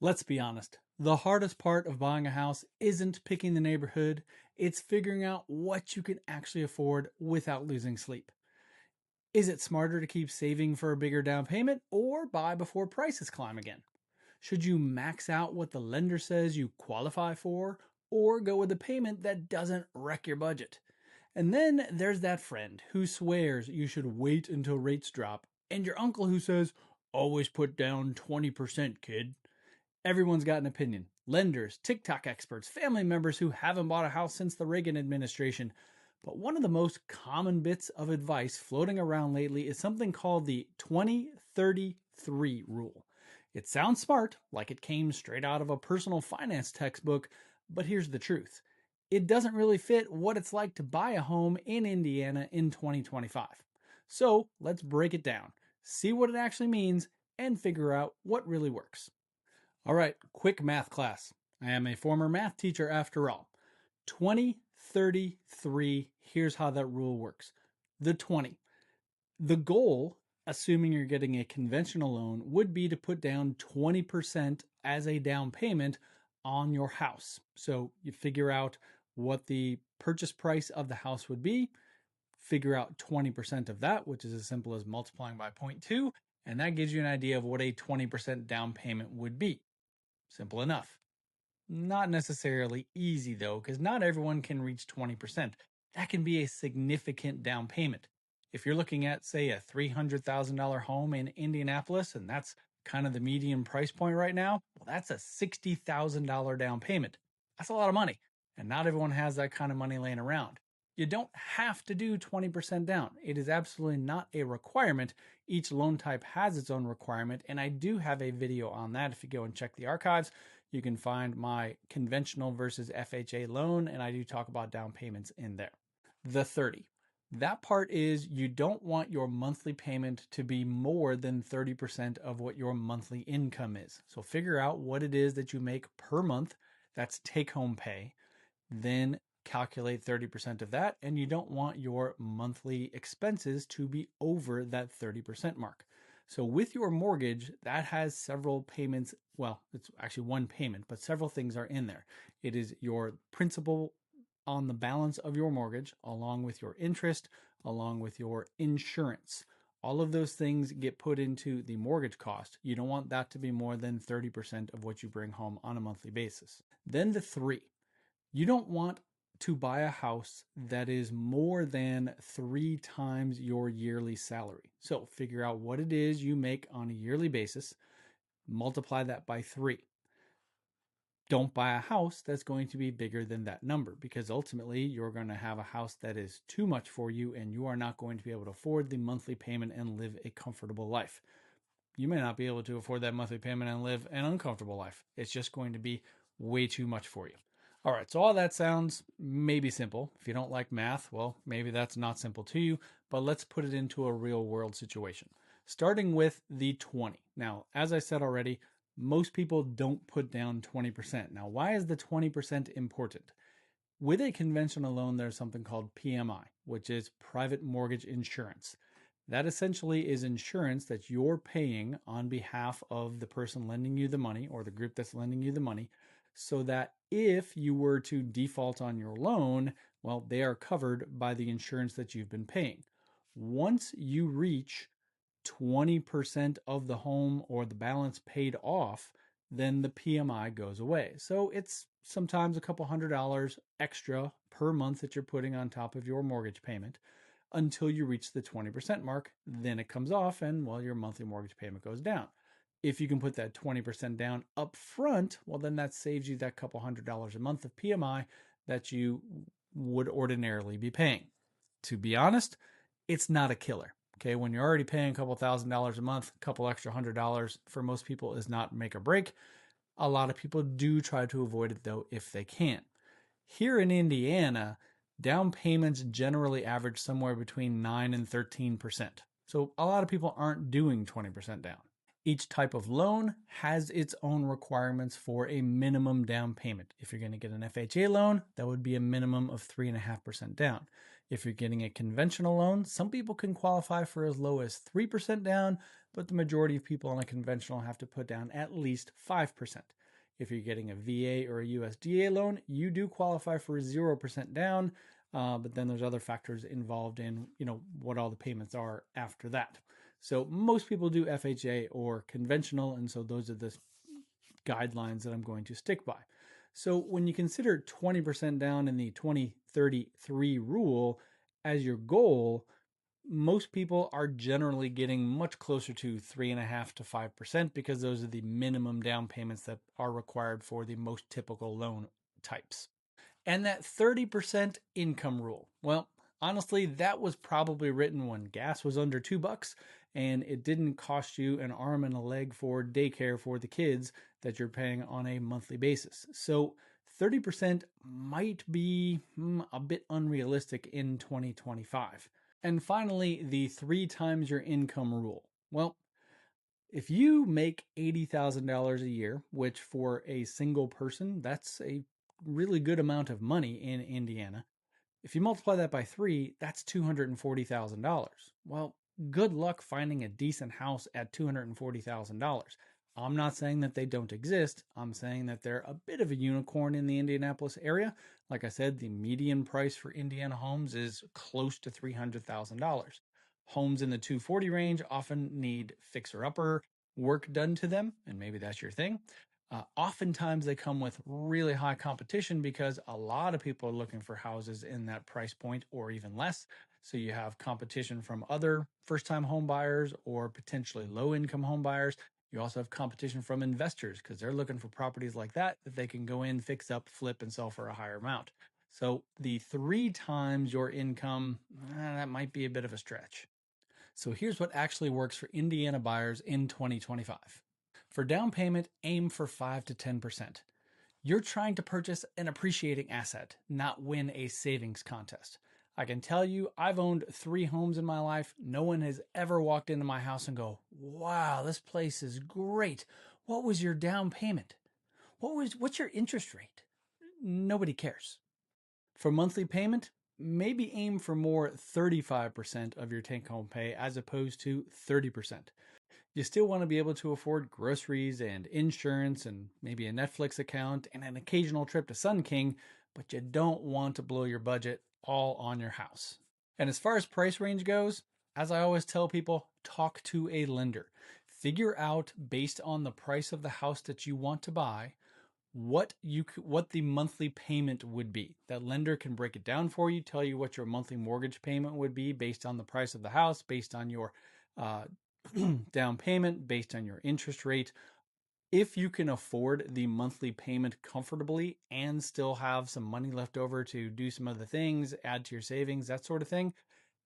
Let's be honest. The hardest part of buying a house isn't picking the neighborhood, it's figuring out what you can actually afford without losing sleep. Is it smarter to keep saving for a bigger down payment or buy before prices climb again? Should you max out what the lender says you qualify for or go with a payment that doesn't wreck your budget? And then there's that friend who swears you should wait until rates drop, and your uncle who says, always put down 20%, kid. Everyone's got an opinion. Lenders, TikTok experts, family members who haven't bought a house since the Reagan administration. But one of the most common bits of advice floating around lately is something called the 20-30-3 rule. It sounds smart, like it came straight out of a personal finance textbook, but here's the truth. It doesn't really fit what it's like to buy a home in Indiana in 2025. So let's break it down, see what it actually means, and figure out what really works. All right, quick math class. I am a former math teacher after all. 20-30-3, here's how that rule works. The 20. The goal, assuming you're getting a conventional loan, would be to put down 20% as a down payment on your house. So you figure out what the purchase price of the house would be, figure out 20% of that, which is as simple as multiplying by 0.2, and that gives you an idea of what a 20% down payment would be. Simple enough. Not necessarily easy though, because not everyone can reach 20%. That can be a significant down payment. If you're looking at, say, a $300,000 home in Indianapolis, and that's kind of the median price point right now, well, that's a $60,000 down payment. That's a lot of money, and not everyone has that kind of money laying around. You don't have to do 20% down. It is absolutely not a requirement. Each loan type has its own requirement, and I do have a video on that. If you go and check the archives, you can find my conventional versus FHA loan, and I do talk about down payments in there. The 30. That part is you don't want your monthly payment to be more than 30% of what your monthly income is. So figure out what it is that you make per month. That's take home pay. Then calculate 30% of that, and you don't want your monthly expenses to be over that 30% mark. So with your mortgage, that has several payments. Well, it's actually one payment, but several things are in there. It is your principal on the balance of your mortgage, along with your interest, along with your insurance. All of those things get put into the mortgage cost. You don't want that to be more than 30% of what you bring home on a monthly basis. Then the 3. You don't want to buy a house that is more than 3 times your yearly salary. So figure out what it is you make on a yearly basis, multiply that by 3. Don't buy a house that's going to be bigger than that number, because ultimately you're going to have a house that is too much for you and you are not going to be able to afford the monthly payment and live a comfortable life. You may not be able to afford that monthly payment and live an uncomfortable life. It's just going to be way too much for you. All right, so all that sounds maybe simple. If you don't like math, well, maybe that's not simple to you, but let's put it into a real world situation. Starting with the 20. Now, as I said already, most people don't put down 20%. Now, why is the 20% important? With a conventional loan, there's something called PMI, which is private mortgage insurance. That essentially is insurance that you're paying on behalf of the person lending you the money or the group that's lending you the money, so that if you were to default on your loan, well, they are covered by the insurance that you've been paying. Once you reach 20% of the home or the balance paid off, then the PMI goes away. So it's sometimes a couple $100 extra per month that you're putting on top of your mortgage payment until you reach the 20% mark. Then it comes off and, well, your monthly mortgage payment goes down. If you can put that 20% down up front, well, then that saves you that couple $100 a month of PMI that you would ordinarily be paying. To be honest, it's not a killer. Okay, when you're already paying a couple $1,000s a month, a couple extra $100 for most people is not make or break. A lot of people do try to avoid it though if they can. Here in Indiana, down payments generally average somewhere between 9 and 13%. So a lot of people aren't doing 20% down. Each type of loan has its own requirements for a minimum down payment. If you're going to get an FHA loan, that would be a minimum of 3.5% down. If you're getting a conventional loan, some people can qualify for as low as 3% down, but the majority of people on a conventional have to put down at least 5%. If you're getting a VA or a USDA loan, you do qualify for 0% down, but then there's other factors involved in, what all the payments are after that. So most people do FHA or conventional, and so those are the guidelines that I'm going to stick by. So when you consider 20% down in the 20-30-3 rule as your goal, most people are generally getting much closer to 3.5% to 5% because those are the minimum down payments that are required for the most typical loan types. And that 30% income rule, well, honestly, that was probably written when gas was under $2 and it didn't cost you an arm and a leg for daycare for the kids that you're paying on a monthly basis. So 30% might be a bit unrealistic in 2025. And finally, the 3 times your income rule. Well, if you make $80,000 a year, which for a single person, that's a really good amount of money in Indiana. If you multiply that by 3, that's $240,000. Well, good luck finding a decent house at $240,000. I'm not saying that they don't exist. I'm saying that they're a bit of a unicorn in the Indianapolis area. Like I said, the median price for Indiana homes is close to $300,000. Homes in the 240 range often need fixer-upper work done to them, and maybe that's your thing. Oftentimes they come with really high competition because a lot of people are looking for houses in that price point or even less. So you have competition from other first-time home buyers or potentially low-income home buyers. You also have competition from investors because they're looking for properties like that they can go in, fix up, flip, and sell for a higher amount. So the 3 times your income, that might be a bit of a stretch. So here's what actually works for Indiana buyers in 2025. For down payment, aim for 5 to 10%. You're trying to purchase an appreciating asset, not win a savings contest. I can tell you, I've owned 3 homes in my life. No one has ever walked into my house and go, wow, this place is great. What was your down payment? What's your interest rate? Nobody cares. For monthly payment, maybe aim for more 35% of your take-home pay as opposed to 30%. You still want to be able to afford groceries and insurance and maybe a Netflix account and an occasional trip to Sun King, but you don't want to blow your budget all on your house. And as far as price range goes, as I always tell people, talk to a lender. Figure out, based on the price of the house that you want to buy, what the monthly payment would be. That lender can break it down for you, tell you what your monthly mortgage payment would be based on the price of the house, based on your down payment, based on your interest rate. If you can afford the monthly payment comfortably and still have some money left over to do some other things, add to your savings, that sort of thing,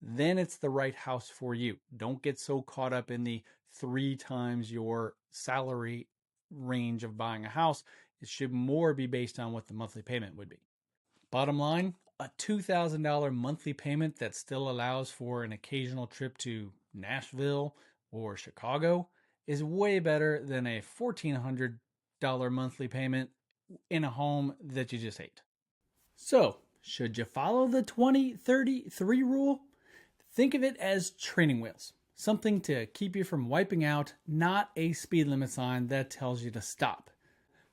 then it's the right house for you. Don't get so caught up in the 3 times your salary range of buying a house. It should more be based on what the monthly payment would be. Bottom line, a $2,000 monthly payment that still allows for an occasional trip to Nashville or Chicago is way better than a $1,400 monthly payment in a home that you just hate. So, should you follow the 20-30-3 rule? Think of it as training wheels, something to keep you from wiping out, not a speed limit sign that tells you to stop.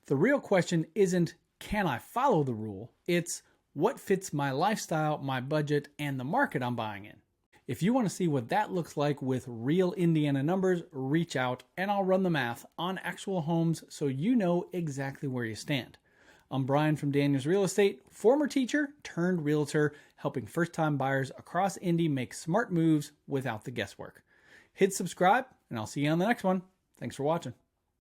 The real question isn't, can I follow the rule? It's, what fits my lifestyle, my budget, and the market I'm buying in? If you want to see what that looks like with real Indiana numbers, reach out and I'll run the math on actual homes so you know exactly where you stand. I'm Brian from Daniels Real Estate, former teacher turned realtor, helping first-time buyers across Indy make smart moves without the guesswork. Hit subscribe and I'll see you on the next one. Thanks for watching.